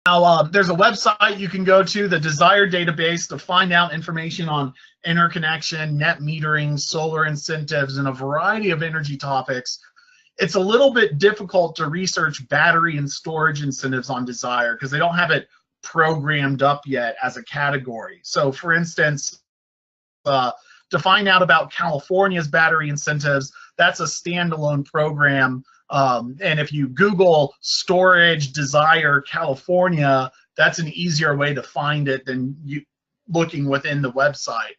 Now, there's a website you can go to, the Desire database, to find out information on interconnection, net metering, solar incentives, and a variety of energy topics. It's a little bit difficult to research battery and storage incentives on Desire because they don't have it programmed up yet as a category. So, for instance, to find out about California's battery incentives, that's a standalone program. And if you Google storage Desire California, that's an easier way to find it than you looking within the website.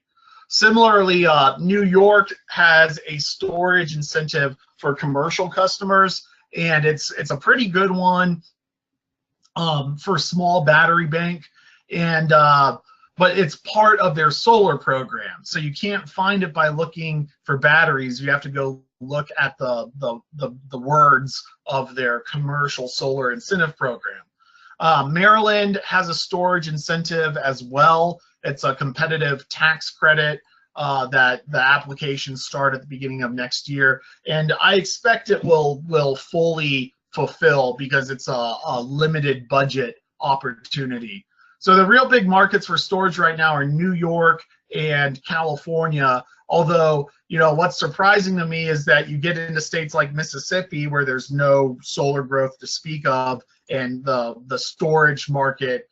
Similarly, New York has a storage incentive for commercial customers, and it's a pretty good one for small battery bank, and but it's part of their solar program. So you can't find it by looking for batteries. You have to go look at the words of their commercial solar incentive program. Maryland has a storage incentive as well. It's a competitive tax credit that the applications start at the beginning of next year, and I expect it will fully fulfill because it's a limited budget opportunity. So the real big markets for storage right now are New York and California. Although, you know, what's surprising to me is that you get into states like Mississippi where there's no solar growth to speak of, and the storage market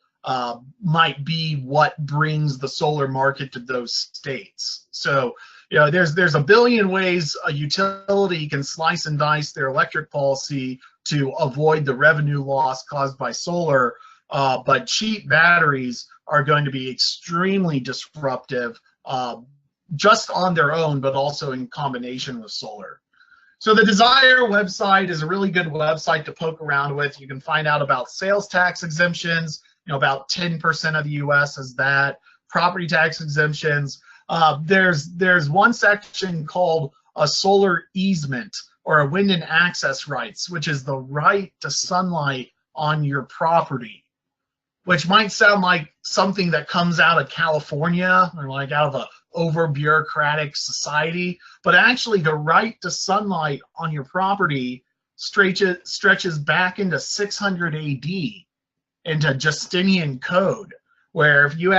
might be what brings the solar market to those states. So, you know, there's a billion ways a utility can slice and dice their electric policy to avoid the revenue loss caused by solar. But cheap batteries are going to be extremely disruptive, just on their own, but also in combination with solar. So the Desire website is a really good website to poke around with. You can find out about sales tax exemptions. You know, about 10% of the U.S. has that. Property tax exemptions. There's one section called a solar easement, or a wind and access rights, which is the right to sunlight on your property, which might sound like something that comes out of California or like out of a over-bureaucratic society, but actually the right to sunlight on your property stretches back into 600 AD, into Justinian code, where if you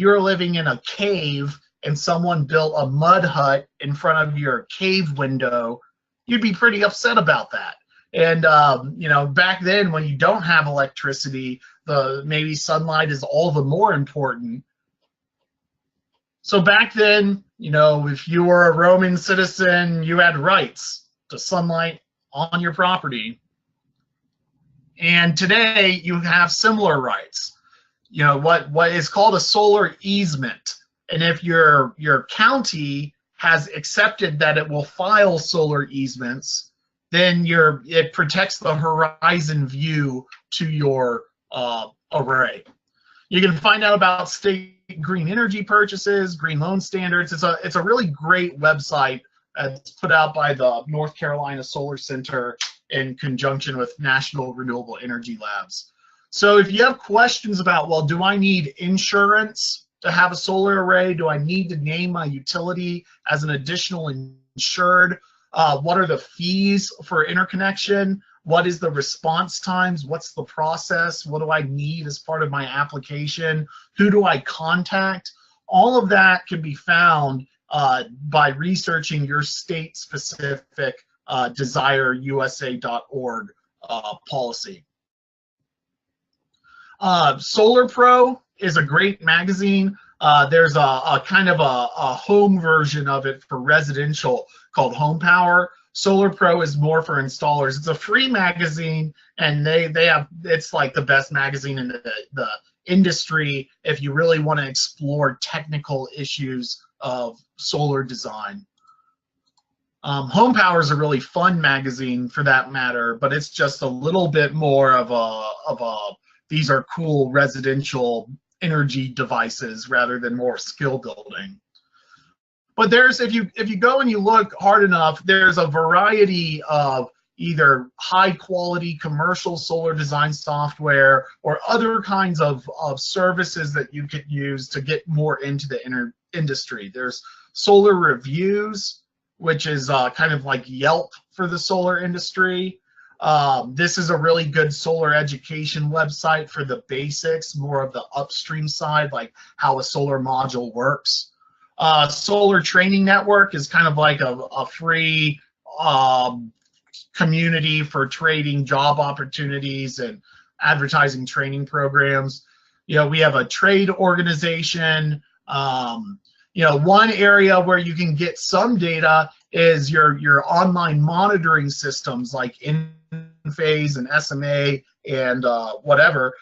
were living in a cave and someone built a mud hut in front of your cave window, you'd be pretty upset about that. And you know, back then when you don't have electricity, maybe sunlight is all the more important. So back then, you know, if you were a Roman citizen, you had rights to sunlight on your property. And today you have similar rights. You know, what is called a solar easement. And if your county has accepted that it will file solar easements, then it protects the horizon view to your array. You can find out about state green energy purchases, green loan standards. It's a really great website. It's put out by the North Carolina Solar Center in conjunction with National Renewable Energy Labs. So if you have questions about, well, do I need insurance to have a solar array? Do I need to name my utility as an additional insured? What are the fees for interconnection? What is the response times? What's the process? What do I need as part of my application? Who do I contact? All of that can be found by researching your state-specific DesireUSA.org policy. Solar Pro is a great magazine. There's a kind of a home version of it for residential called Home Power. Solar Pro is more for installers. It's a free magazine, and it's like the best magazine in the industry if you really want to explore technical issues of solar design. Home Power is a really fun magazine for that matter, but it's just a little bit more of a these are cool residential energy devices rather than more skill building. But if you go and you look hard enough, there's a variety of either high quality commercial solar design software or other kinds of services that you could use to get more into the industry. There's solar reviews, which is kind of like Yelp for the solar industry. This is a really good solar education website for the basics, more of the upstream side, like how a solar module works. Solar Training Network is kind of like a free community for trading job opportunities and advertising training programs. You know, we have a trade organization. You know, one area where you can get some data is your online monitoring systems like Enphase and SMA and whatever.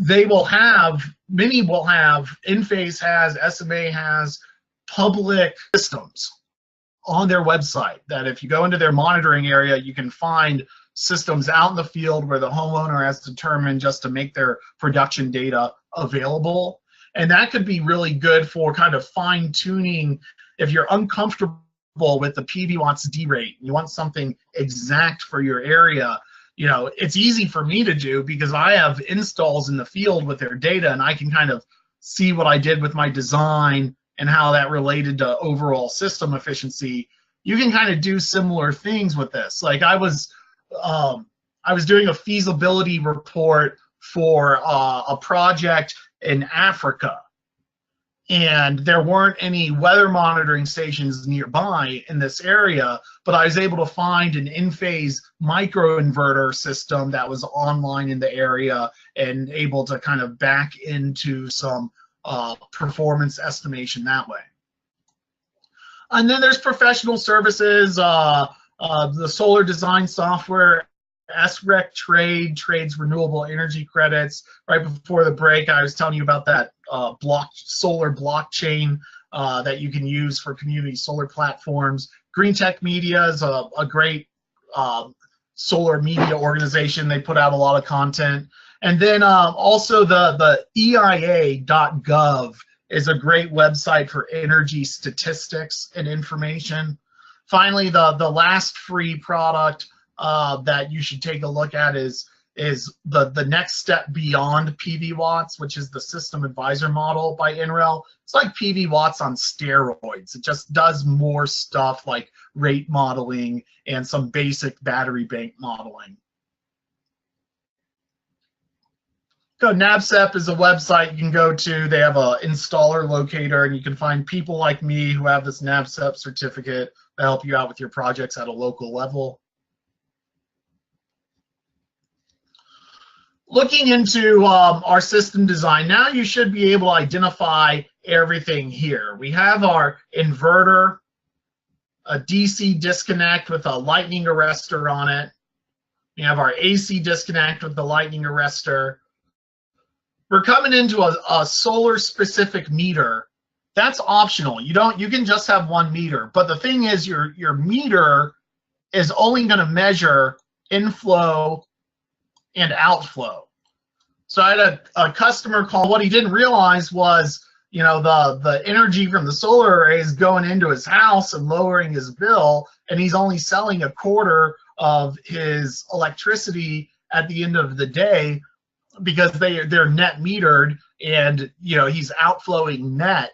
They will have, many will have, Enphase has, SMA has public systems on their website that if you go into their monitoring area, you can find systems out in the field where the homeowner has determined just to make their production data available. And that could be really good for kind of fine tuning if you're uncomfortable with the PV watts D rate, you want something exact for your area. You know, it's easy for me to do because I have installs in the field with their data and I can kind of see what I did with my design and how that related to overall system efficiency. You can kind of do similar things with this. Like I was doing a feasibility report for a project in Africa, and there weren't any weather monitoring stations nearby in this area, but I was able to find an Enphase microinverter system that was online in the area and able to kind of back into some performance estimation that way. And then there's professional services, the solar design software. SREC trades renewable energy credits. Right before the break, I was telling you about that solar blockchain that you can use for community solar platforms. Green Tech Media is a great solar media organization. They put out a lot of content. And then also the EIA.gov is a great website for energy statistics and information. Finally, the last free product that you should take a look at is the next step beyond PV Watts, which is the System Advisor model by NREL. It's like PV Watts on steroids. It just does more stuff like rate modeling and some basic battery bank modeling. So NABCEP is a website you can go to. They have an installer locator, and you can find people like me who have this NABCEP certificate to help you out with your projects at a local level. Looking into our system design, now you should be able to identify everything here. We have our inverter, a DC disconnect with a lightning arrestor on it. We have our AC disconnect with the lightning arrestor. We're coming into a solar specific meter. That's optional. You can just have one meter. But the thing is your meter is only going to measure inflow and outflow. So I had a customer call. What he didn't realize was, you know, the energy from the solar array is going into his house and lowering his bill, and he's only selling a quarter of his electricity at the end of the day because they're net metered, and you know he's outflowing net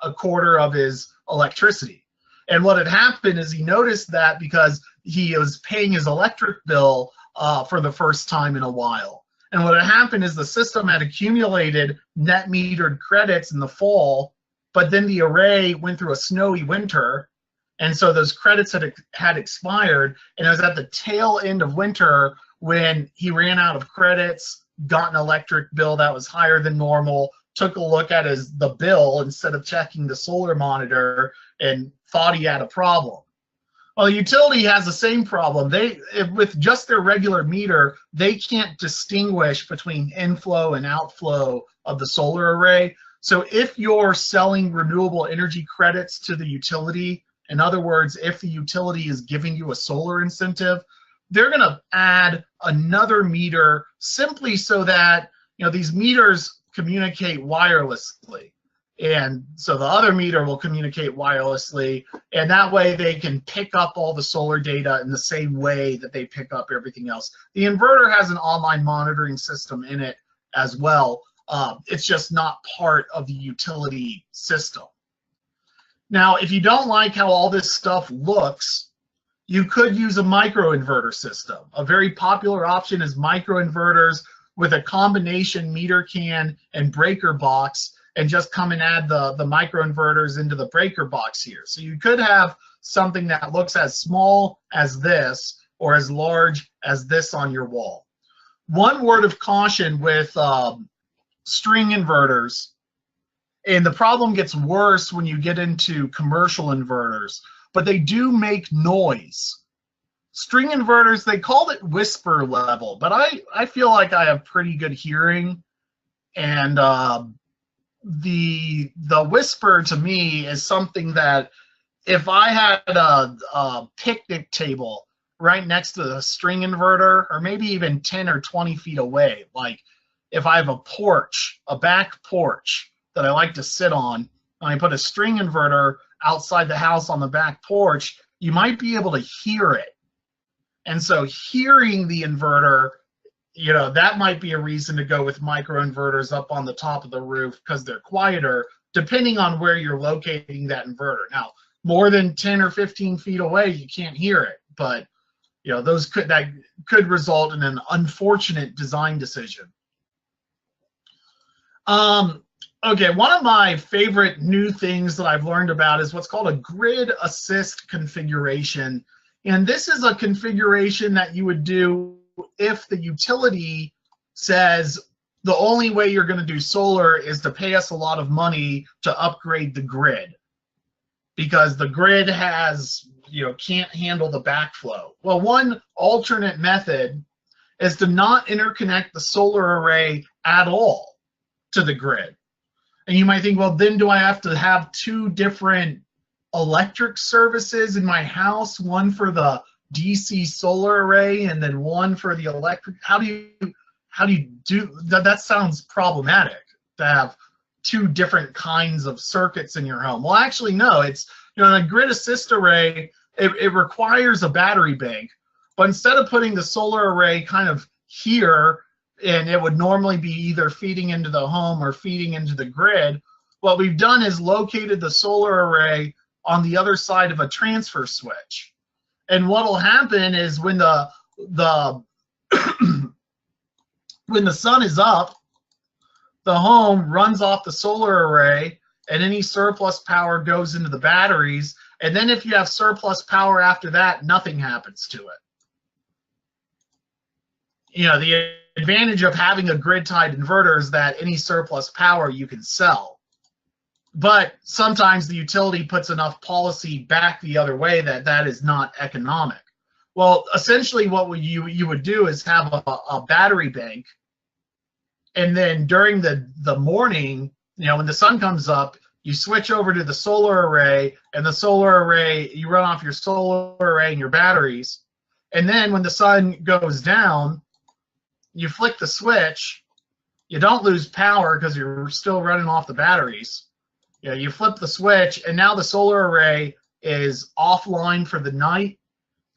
a quarter of his electricity. And what had happened is he noticed that because he was paying his electric bill for the first time in a while. And what had happened is the system had accumulated net metered credits in the fall, but then the array went through a snowy winter, and so those credits had expired, and it was at the tail end of winter when he ran out of credits, got an electric bill that was higher than normal, took a look at the bill instead of checking the solar monitor, and thought he had a problem. Well, the utility has the same problem. With just their regular meter, they can't distinguish between inflow and outflow of the solar array. So if you're selling renewable energy credits to the utility, in other words, if the utility is giving you a solar incentive, they're going to add another meter simply so that, you know, these meters communicate wirelessly. And so the other meter will communicate wirelessly, and that way they can pick up all the solar data in the same way that they pick up everything else. The inverter has an online monitoring system in it as well. It's just not part of the utility system. Now, if you don't like how all this stuff looks, you could use a microinverter system. A very popular option is microinverters with a combination meter can and breaker box, and just come and add the microinverters into the breaker box here. So you could have something that looks as small as this or as large as this on your wall. One word of caution with string inverters, and the problem gets worse when you get into commercial inverters, but they do make noise. String inverters, they call it whisper level, but I feel like I have pretty good hearing, and the whisper to me is something that if I had a picnic table right next to the string inverter, or maybe even 10 or 20 feet away, like if I have a porch, a back porch that I like to sit on, and I put a string inverter outside the house on the back porch, you might be able to hear it. And so hearing the inverter, you know, that might be a reason to go with microinverters up on the top of the roof because they're quieter, depending on where you're locating that inverter. Now, more than 10 or 15 feet away, you can't hear it, but you know, that could result in an unfortunate design decision. Okay, one of my favorite new things that I've learned about is what's called a grid assist configuration. And this is a configuration that you would do if the utility says the only way you're going to do solar is to pay us a lot of money to upgrade the grid because the grid has, you know, can't handle the backflow. Well, one alternate method is to not interconnect the solar array at all to the grid. And you might think, well, then do I have to have two different electric services in my house, one for the DC solar array and then one for the electric? How do you do that? That sounds problematic to have two different kinds of circuits in your home. Well, actually, no. It's, you know, a grid assist array, it requires a battery bank, but instead of putting the solar array kind of here, and it would normally be either feeding into the home or feeding into the grid, what we've done is located the solar array on the other side of a transfer switch. And what will happen is when the when the sun is up, the home runs off the solar array, and any surplus power goes into the batteries. And then if you have surplus power after that, nothing happens to it. You know, the advantage of having a grid-tied inverter is that any surplus power you can sell. But sometimes the utility puts enough policy back the other way that that is not economic. Well, essentially what you would do is have a battery bank, and then during the morning, you know, when the sun comes up, you switch over to the solar array, and the solar array, you run off your solar array and your batteries, and then when the sun goes down, you flick the switch. You don't lose power because you're still running off the batteries. You know, you flip the switch, and now the solar array is offline for the night,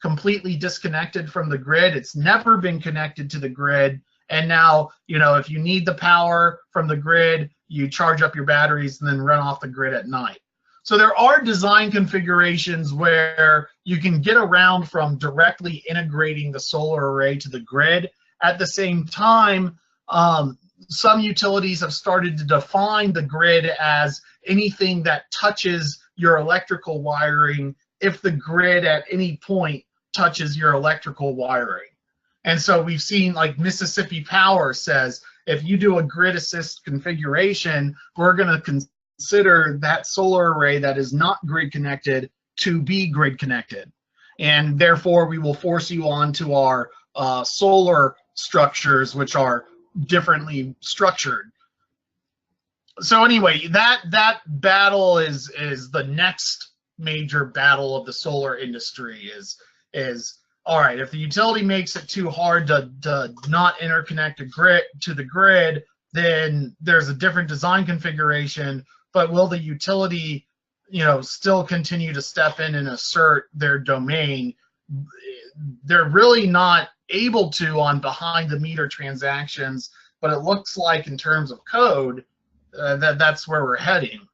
completely disconnected from the grid. It's never been connected to the grid. And now, you know, if you need the power from the grid, you charge up your batteries and then run off the grid at night. So there are design configurations where you can get around from directly integrating the solar array to the grid. At the same time, some utilities have started to define the grid as anything that touches your electrical wiring if the grid at any point touches your electrical wiring. And so we've seen, like, Mississippi Power says, if you do a grid assist configuration, we're going to consider that solar array that is not grid connected to be grid connected. And therefore, we will force you onto our solar structures, which are differently structured. So anyway, that battle is the next major battle of the solar industry is all right, if the utility makes it too hard to not interconnect a grid to the grid, then there's a different design configuration, but will the utility, you know, still continue to step in and assert their domain? They're really not able to on behind the meter transactions, but it looks like in terms of code that's where we're heading.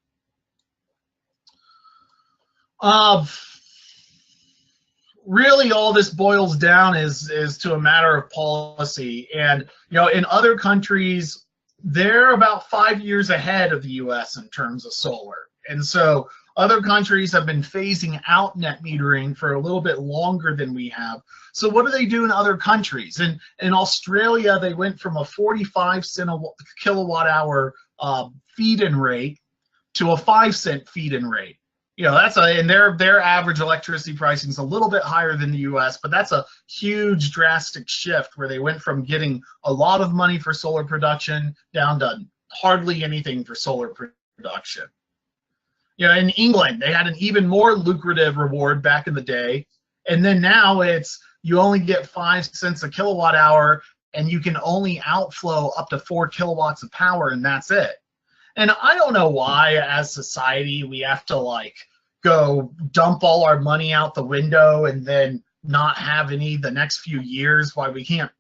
really all this boils down is to a matter of policy. And in other countries, they're about 5 years ahead of the US in terms of solar. And so other countries have been phasing out net metering for a little bit longer than we have. So what do they do in other countries? In Australia, they went from a 45-cent kilowatt hour feed-in rate to a 5-cent feed-in rate. And their average electricity pricing is a little bit higher than the US, but that's a huge drastic shift where they went from getting a lot of money for solar production down to hardly anything for solar production. In England, they had an even more lucrative reward back in the day, and then now it's you only get 5 cents a kilowatt hour, and you can only outflow up to 4 kilowatts of power, and that's it. And I don't know why, as society, we have to go dump all our money out the window and then not have any the next few years. Why we can't,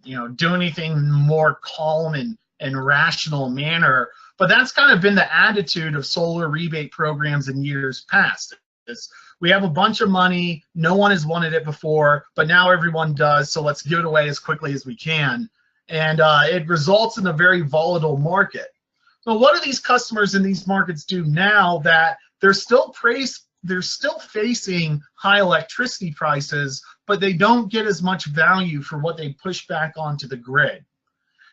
do anything more calm and rational manner. But that's kind of been the attitude of solar rebate programs in years past. We have a bunch of money, no one has wanted it before, but now everyone does, so let's give it away as quickly as we can. And it results in a very volatile market. So what do these customers in these markets do now that they're still facing high electricity prices, but they don't get as much value for what they push back onto the grid?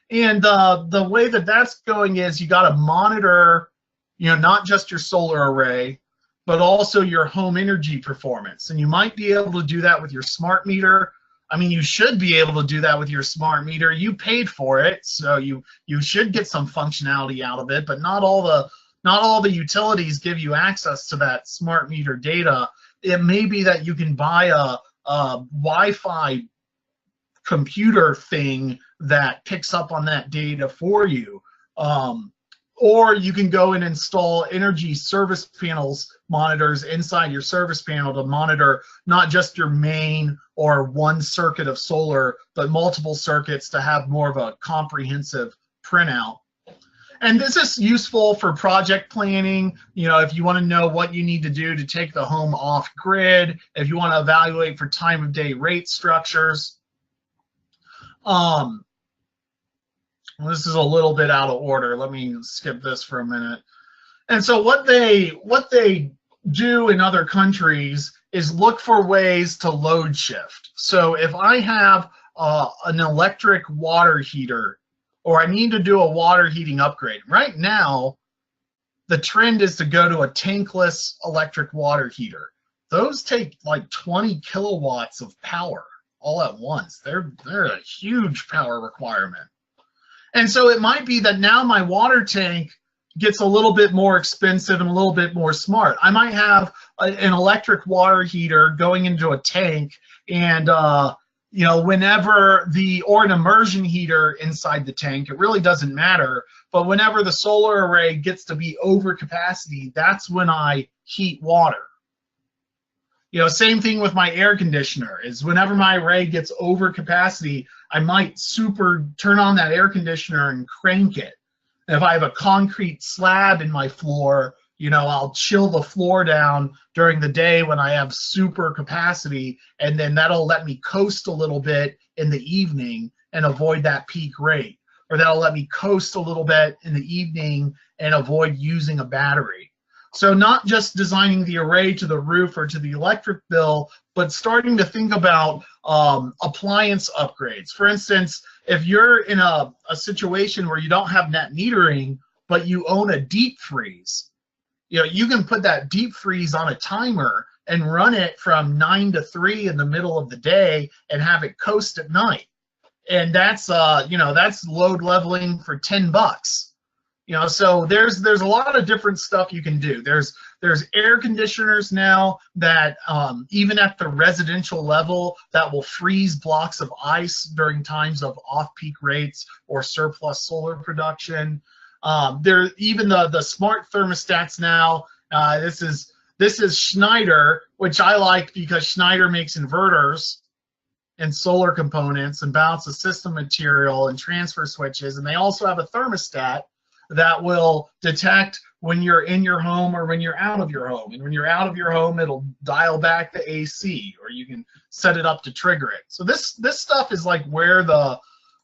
And the way that that's going is you got to monitor, not just your solar array, but also your home energy performance. And you might be able to do that with your smart meter. I mean, you should be able to do that with your smart meter. You paid for it, so you should get some functionality out of it. But not all the utilities give you access to that smart meter data. It may be that you can buy a Wi-Fi computer thing that picks up on that data for you. Or you can go and install energy service panels monitors inside your service panel to monitor not just your main or one circuit of solar, but multiple circuits to have more of a comprehensive printout. And this is useful for project planning. If you want to know what you need to do to take the home off grid, if you want to evaluate for time of day rate structures. This is a little bit out of order. Let me skip this for a minute. And so what they do in other countries is look for ways to load shift. So if I have an electric water heater, or I need to do a water heating upgrade, right now the trend is to go to a tankless electric water heater. Those take like 20 kilowatts of power all at once. They're a huge power requirement. And so it might be that now my water tank gets a little bit more expensive and a little bit more smart. I might have an electric water heater going into a tank, and whenever or an immersion heater inside the tank, it really doesn't matter. But whenever the solar array gets to be over capacity, that's when I heat water. Same thing with my air conditioner, is whenever my array gets over capacity, I might turn on that air conditioner and crank it. And if I have a concrete slab in my floor, I'll chill the floor down during the day when I have super capacity, and then that'll let me coast a little bit in the evening and avoid that peak rate. Or that'll let me coast a little bit in the evening and avoid using a battery. So not just designing the array to the roof or to the electric bill, but starting to think about appliance upgrades. For instance, if you're in a situation where you don't have net metering, but you own a deep freeze, you can put that deep freeze on a timer and run it from 9 to 3 in the middle of the day and have it coast at night. And that's that's load leveling for $10. So there's a lot of different stuff you can do. There's air conditioners now that even at the residential level that will freeze blocks of ice during times of off-peak rates or surplus solar production. There even the smart thermostats now. This is Schneider, which I like because Schneider makes inverters and solar components and balance of system material and transfer switches, and they also have a thermostat that will detect when you're in your home or when you're out of your home. And when you're out of your home, it'll dial back the AC, or you can set it up to trigger it. So this stuff is like where a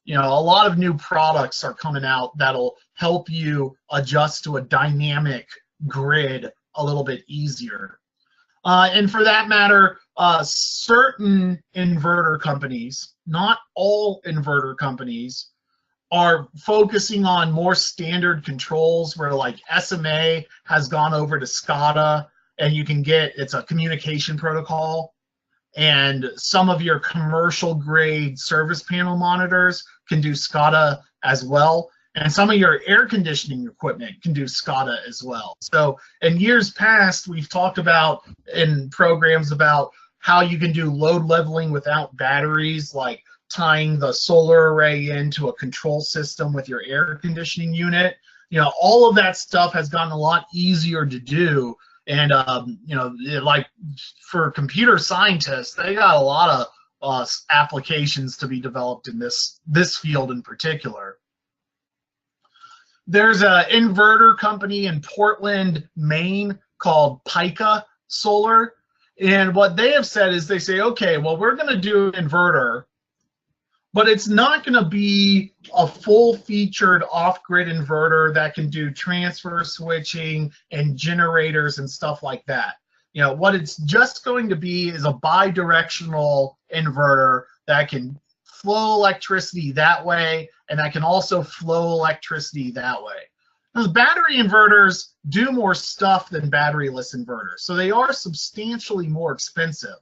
lot of new products are coming out that'll help you adjust to a dynamic grid a little bit easier. And for that matter, certain inverter companies, not all inverter companies, are focusing on more standard controls where like SMA has gone over to SCADA, and you can get, it's a communication protocol, and some of your commercial grade service panel monitors can do SCADA as well. And some of your air conditioning equipment can do SCADA as well. So in years past, we've talked about in programs about how you can do load leveling without batteries, like tying the solar array into a control system with your air conditioning unit. All of that stuff has gotten a lot easier to do. And, like for computer scientists, they got a lot of applications to be developed in this field in particular. There's an inverter company in Portland, Maine called Pika Solar. And what they have said is they say, okay, well, we're going to do an inverter, but it's not going to be a full-featured off-grid inverter that can do transfer switching and generators and stuff like that. What it's just going to be is a bidirectional inverter that can flow electricity that way, and that can also flow electricity that way. Now, the battery inverters do more stuff than batteryless inverters, so they are substantially more expensive.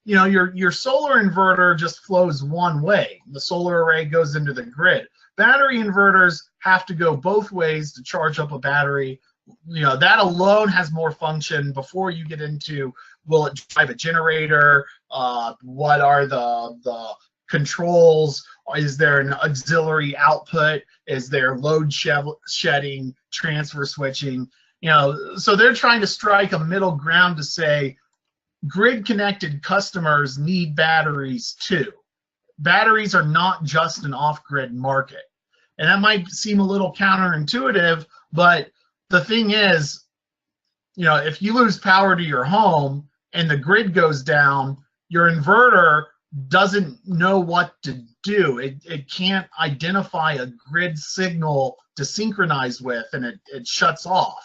Your solar inverter just flows one way. The solar array goes into the grid. Battery inverters have to go both ways to charge up a battery. That alone has more function before you get into, will it drive a generator? What are the controls? Is there an auxiliary output? Is there load shedding, transfer switching? So they're trying to strike a middle ground to say, grid-connected customers need batteries too. Batteries are not just an off-grid market. And that might seem a little counterintuitive, but the thing is, if you lose power to your home and the grid goes down, your inverter doesn't know what to do. It can't identify a grid signal to synchronize with, and it shuts off.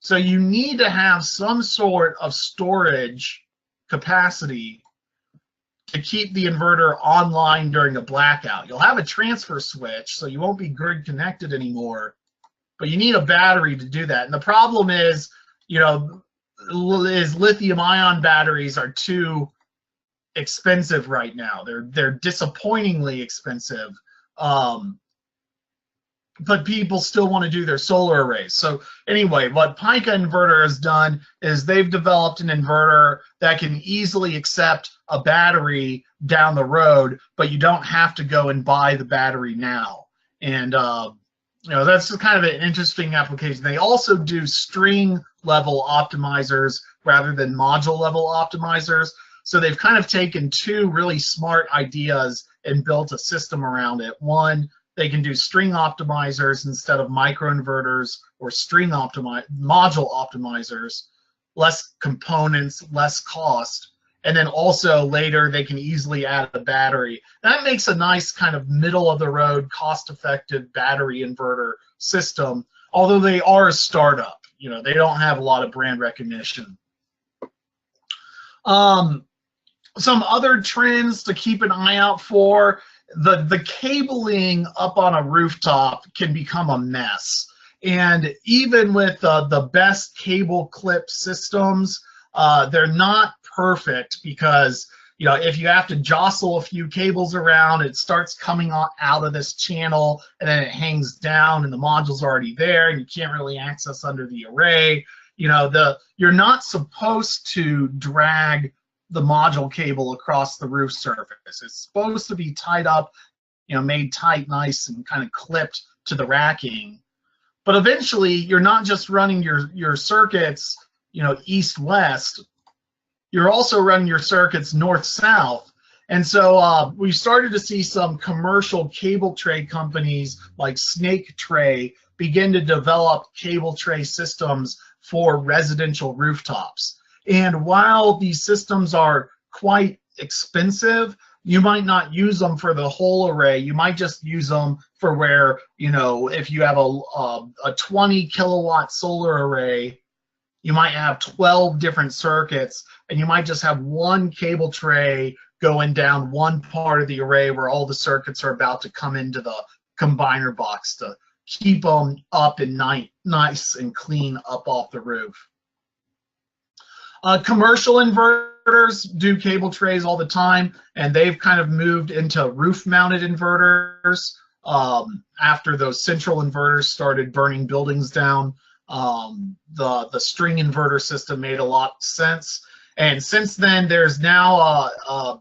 So you need to have some sort of storage capacity to keep the inverter online during a blackout. You'll have a transfer switch, so you won't be grid connected anymore, but you need a battery to do that. And the problem is, lithium-ion batteries are too expensive right now. They're disappointingly expensive. But people still want to do their solar arrays. So anyway, what Pika Inverter has done is they've developed an inverter that can easily accept a battery down the road, but you don't have to go and buy the battery now. And that's just kind of an interesting application. They also do string level optimizers rather than module level optimizers. So they've kind of taken two really smart ideas and built a system around it. One, they can do string optimizers instead of microinverters or module optimizers, less components, less cost. And then also later they can easily add a battery. That makes a nice kind of middle of the road, cost-effective battery inverter system, although they are a startup. They don't have a lot of brand recognition. Some other trends to keep an eye out for. The cabling up on a rooftop can become a mess. And even with the best cable clip systems, they're not perfect because, if you have to jostle a few cables around, it starts coming out of this channel and then it hangs down and the module's already there and you can't really access under the array. You're not supposed to drag the module cable across the roof surface. It's supposed to be tied up, made tight, nice, and kind of clipped to the racking. But eventually, you're not just running your circuits, east-west. You're also running your circuits north-south. And so we started to see some commercial cable tray companies like Snake Tray begin to develop cable tray systems for residential rooftops. And while these systems are quite expensive, you might not use them for the whole array. You might just use them for where, you know, if you have a 20 kilowatt solar array, you might have 12 different circuits, and you might just have one cable tray going down one part of the array where all the circuits are about to come into the combiner box to keep them up and nice and clean up off the roof. Commercial inverters do cable trays all the time, and they've kind of moved into roof-mounted inverters after those central inverters started burning buildings down. The string inverter system made a lot of sense, and since then there's now a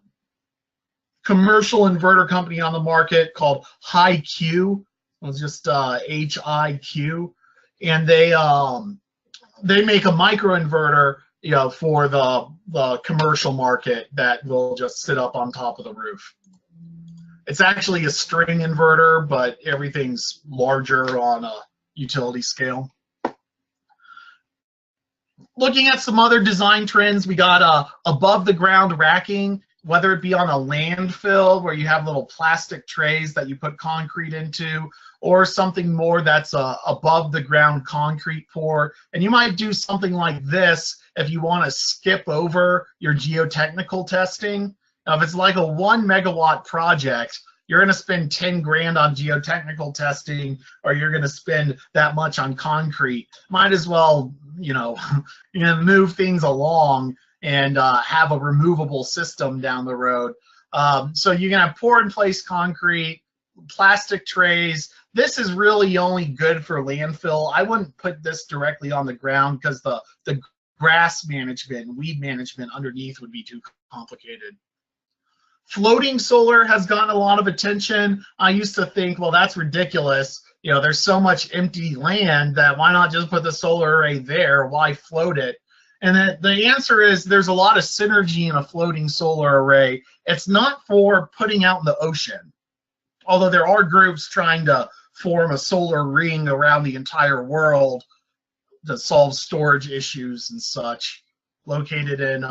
commercial inverter company on the market called HiQ. It's just HIQ, and they make a microinverter, you know, for the commercial market that will just sit up on top of the roof. It's actually a string inverter, but everything's larger on a utility scale. Looking at some other design trends, we got above the ground racking, whether it be on a landfill where you have little plastic trays that you put concrete into, or something more that's above the ground concrete pour. And you might do something like this if you want to skip over your geotechnical testing. Now, if it's like a 1 megawatt project, you're going to spend 10 grand on geotechnical testing, or you're going to spend that much on concrete. Might as well, you know, move things along and have a removable system down the road. So you're going to pour in place concrete, plastic trays. This is really only good for landfill. I wouldn't put this directly on the ground because the grass management and weed management underneath would be too complicated. Floating solar has gotten a lot of attention. I used to think, well, that's ridiculous. You know, there's so much empty land that why not just put the solar array there? Why float it? And the answer is there's a lot of synergy in a floating solar array. It's not for putting out in the ocean, although there are groups trying to form a solar ring around the entire world to solve storage issues and such, located in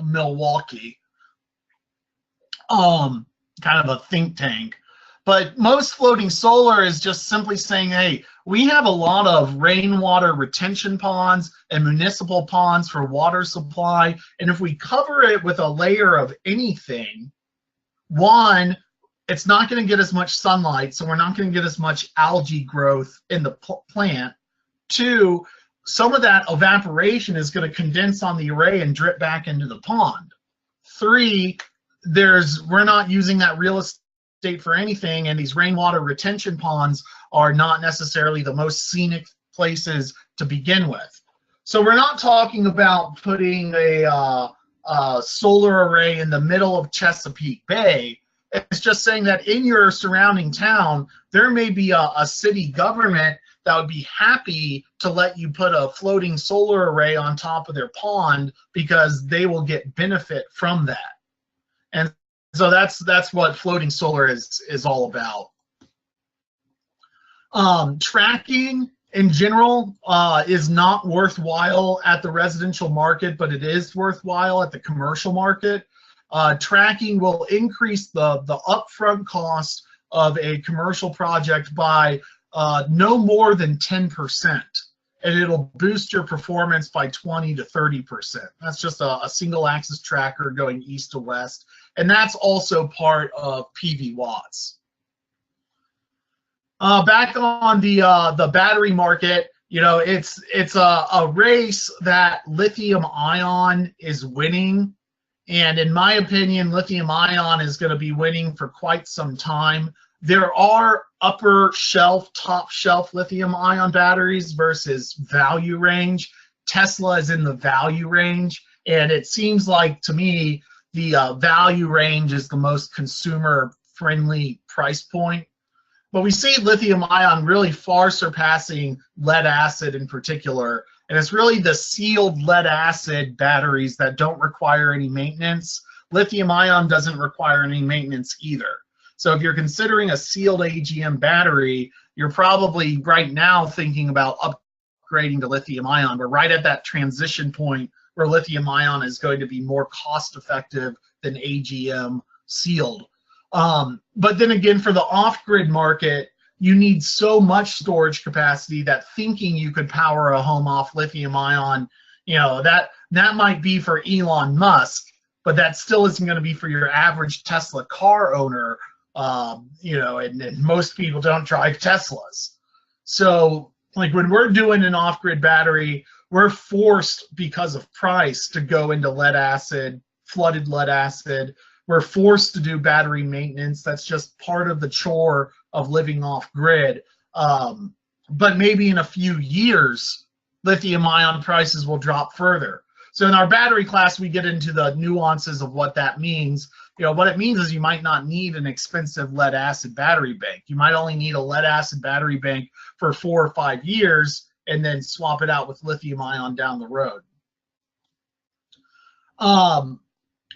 Milwaukee. Kind of a think tank. But most floating solar is just simply saying, hey, we have a lot of rainwater retention ponds and municipal ponds for water supply, and if we cover it with a layer of anything, one, it's not going to get as much sunlight, so we're not going to get as much algae growth in the plant. Two, some of that evaporation is going to condense on the array and drip back into the pond. Three, we're not using that real estate for anything, and these rainwater retention ponds are not necessarily the most scenic places to begin with. So we're not talking about putting a solar array in the middle of Chesapeake Bay. It's just saying that in your surrounding town, there may be a city government that would be happy to let you put a floating solar array on top of their pond because they will get benefit from that. And so that's what floating solar is all about. Tracking in general is not worthwhile at the residential market, but it is worthwhile at the commercial market. Tracking will increase the upfront cost of a commercial project by no more than 10%, and it'll boost your performance by 20 to 30%. That's just a single axis tracker going east to west, and that's also part of PV watts. Back on the battery market, you know, it's a race that lithium ion is winning. And in my opinion, lithium ion is going to be winning for quite some time. There are upper shelf, top shelf lithium ion batteries versus value range. Tesla is in the value range, and it seems like to me the value range is the most consumer friendly price point. But we see lithium ion really far surpassing lead acid in particular. And it's really the sealed lead acid batteries that don't require any maintenance, Lithium ion doesn't require any maintenance either. So if you're considering a sealed AGM battery, you're probably right now thinking about upgrading to lithium ion. We're right at that transition point where lithium ion is going to be more cost effective than AGM sealed. But then again, for the off-grid market, you need so much storage capacity that thinking you could power a home off lithium ion, that might be for Elon Musk, but that still isn't going to be for your average Tesla car owner. And most people don't drive Teslas. So like when we're doing an off-grid battery, we're forced because of price to go into lead acid, flooded lead acid. We're forced to do battery maintenance. That's just part of the chore of living off-grid. But maybe in a few years, lithium-ion prices will drop further. So in our battery class, we get into the nuances of what that means. What it means is you might not need an expensive lead-acid battery bank. You might only need a lead-acid battery bank for 4 or 5 years and then swap it out with lithium-ion down the road.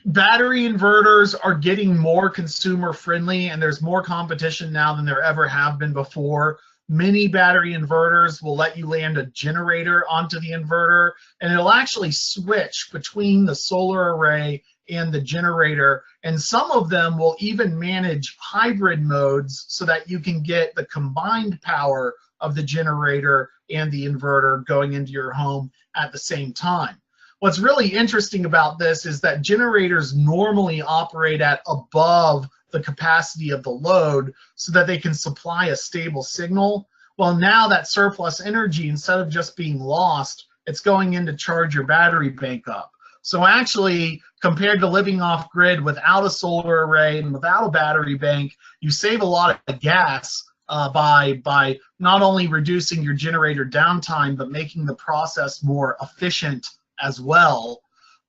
Battery inverters are getting more consumer-friendly, and there's more competition now than there ever have been before. Many battery inverters will let you land a generator onto the inverter, and it'll actually switch between the solar array and the generator, and some of them will even manage hybrid modes so that you can get the combined power of the generator and the inverter going into your home at the same time. What's really interesting about this is that generators normally operate at above the capacity of the load so that they can supply a stable signal. Well, now that surplus energy, instead of just being lost, it's going in to charge your battery bank up. So actually, compared to living off grid without a solar array and without a battery bank, you save a lot of gas by not only reducing your generator downtime, but making the process more efficient as well.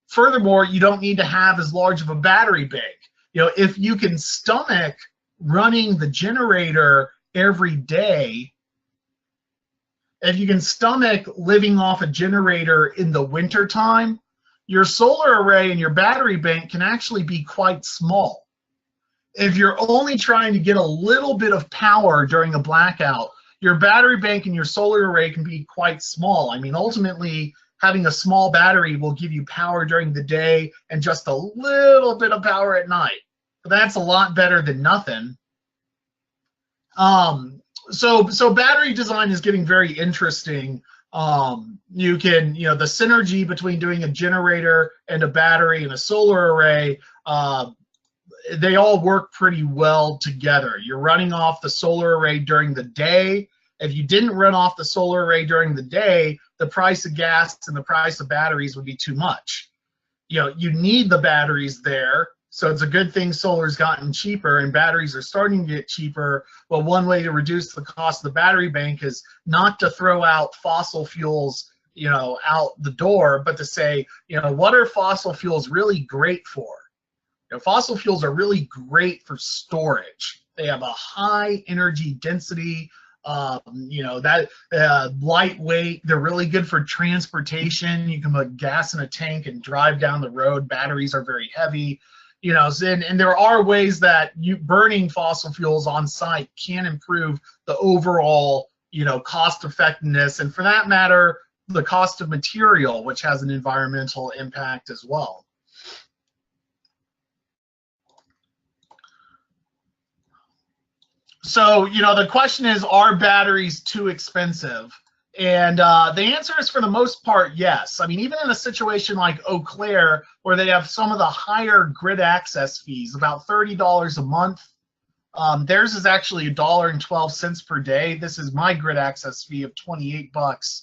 Furthermore, you don't need to have as large of a battery bank. If you can stomach running the generator every day, if you can stomach living off a generator in the winter time, your solar array and your battery bank can actually be quite small. If you're only trying to get a little bit of power during a blackout, your battery bank and your solar array can be quite small. I mean, ultimately, having a small battery will give you power during the day and just a little bit of power at night. But that's a lot better than nothing. So battery design is getting very interesting. You can, the synergy between doing a generator and a battery and a solar array, they all work pretty well together. You're running off the solar array during the day. If you didn't run off the solar array during the day, the price of gas and the price of batteries would be too much. You need the batteries there. So it's a good thing solar's gotten cheaper and batteries are starting to get cheaper. Well, one way to reduce the cost of the battery bank is not to throw out fossil fuels, out the door, but to say, what are fossil fuels really great for? Fossil fuels are really great for storage. They have a high energy density, lightweight. They're really good for transportation. You can put gas in a tank and drive down the road. Batteries are very heavy. And there are ways that burning fossil fuels on site can improve the overall, cost effectiveness, and for that matter, the cost of material, which has an environmental impact as well. So, the question is, are batteries too expensive? And the answer is, for the most part, yes. I mean, even in a situation like Eau Claire, where they have some of the higher grid access fees, about $30 a month, theirs is actually $1.12 per day. This is my grid access fee of $28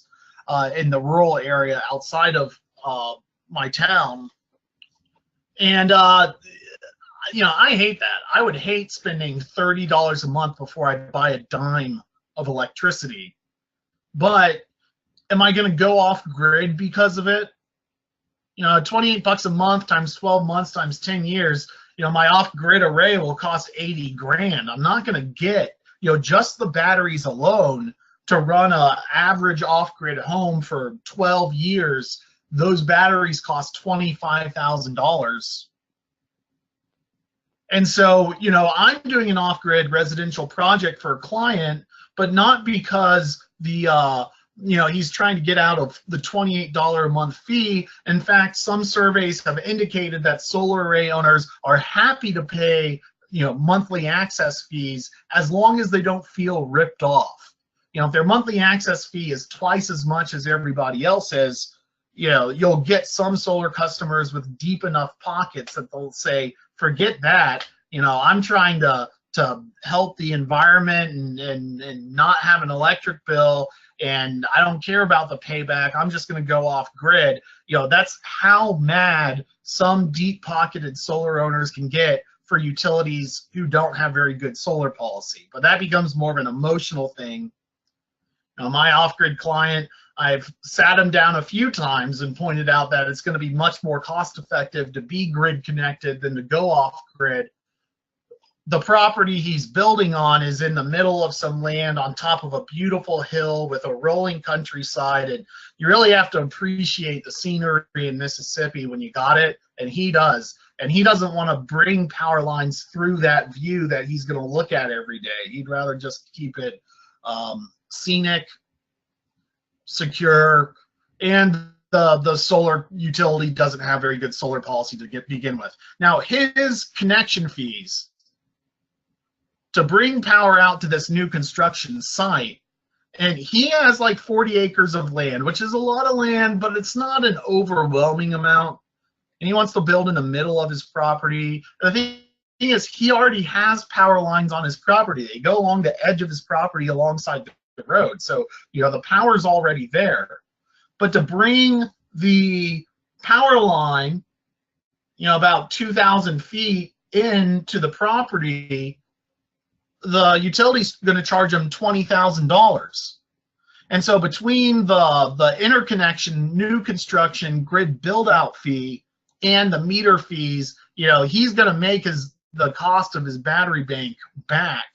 in the rural area outside of my town. And I hate that. I would hate spending $30 a month before I buy a dime of electricity. But am I going to go off grid because of it? $28 a month times 12 months times 10 years, my off grid array will cost 80 grand. I'm not going to get, just the batteries alone to run an average off grid home for 12 years. Those batteries cost $25,000. And so, I'm doing an off-grid residential project for a client, but not because he's trying to get out of the $28 a month fee. In fact, some surveys have indicated that solar array owners are happy to pay, monthly access fees as long as they don't feel ripped off. If their monthly access fee is twice as much as everybody else's, you'll get some solar customers with deep enough pockets that they'll say, forget that. I'm trying to help the environment and not have an electric bill, and I don't care about the payback. I'm just going to go off grid. That's how mad some deep-pocketed solar owners can get for utilities who don't have very good solar policy. But that becomes more of an emotional thing. My off-grid client, I've sat him down a few times and pointed out that it's going to be much more cost-effective to be grid connected than to go off-grid. The property he's building on is in the middle of some land on top of a beautiful hill with a rolling countryside, and you really have to appreciate the scenery in Mississippi when you got it, and he does. And he doesn't want to bring power lines through that view that he's going to look at every day. He'd rather just keep it scenic, secure, and the solar utility doesn't have very good solar policy to begin with. Now, his connection fees to bring power out to this new construction site, and he has like 40 acres of land, which is a lot of land, but it's not an overwhelming amount. And he wants to build in the middle of his property. The thing is, he already has power lines on his property. They go along the edge of his property alongside the road. So, the power's already there. But to bring the power line, about 2,000 feet into the property, the utility's going to charge him $20,000. And so between the interconnection, new construction, grid build-out fee, and the meter fees, he's going to make the cost of his battery bank back,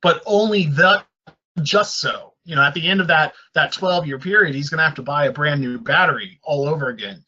but only just so. At the end of that 12-year period, he's going to have to buy a brand new battery all over again.